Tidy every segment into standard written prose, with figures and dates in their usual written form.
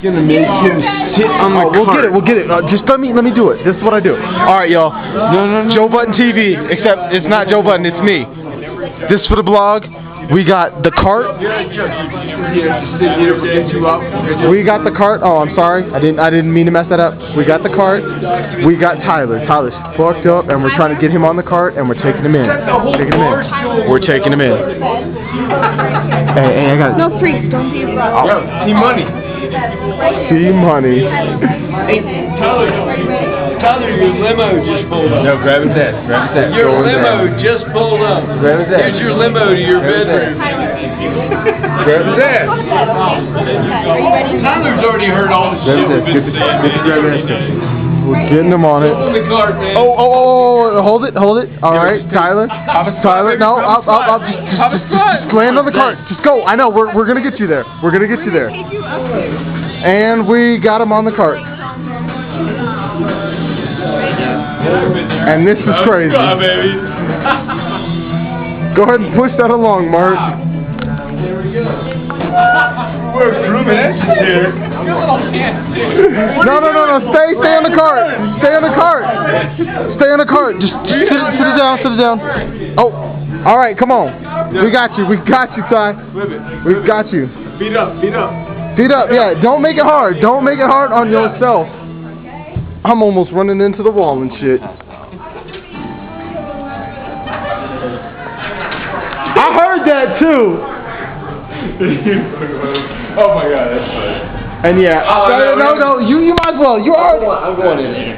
gonna make him sit on the cart. We'll get it. Just let me do it. This is what I do. All right, y'all. No. Joe Budden TV, except it's not Joe Budden, it's me. This is for the blog. We got the cart. We got the cart. Oh, I'm sorry. I didn't mean to mess that up. We got the cart. We got Tyler. Tyler's fucked up, and we're trying to get him on the cart, and we're taking him in. We're taking him in. Hey, I got it. No freaks, don't be rough. See money. See money. Hey, Tyler, your limo just pulled up. No, grab his ass. Grab his ass. Your limo just pulled up. Grab his ass. Here's your limo to your bedroom. Grab his ass. Tyler's already heard all the shit we've been saying. We're getting him on it. Pull the cart, man. Oh, hold it. All right, Tyler. No, I'll just land on the cart. Just go. I know, we're gonna get you there. We're gonna get you there. And we got him on the cart. And this is crazy. Come on, baby. Go ahead and push that along, Mark. There we go. We're grooming extras here. No. Stay on the cart. Stay on the cart. Stay on the cart. Just sit it down. Oh, all right. Come on. We got you. Ty. We got you. Feet up. Yeah. Don't make it hard. Don't make it hard on yourself. I'm almost running into the wall and shit. I heard that too. Oh my God, that's funny. And yeah, no, you might as well. You already. I'm going in.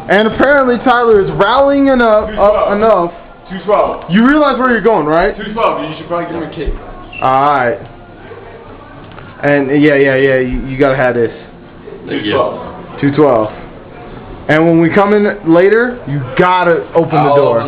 And apparently Tyler is rallying enough. 212. You realize where you're going, right? 212. You should probably give him a cake. All right. And yeah. You gotta have this. 212. And when we come in later, you gotta open the door.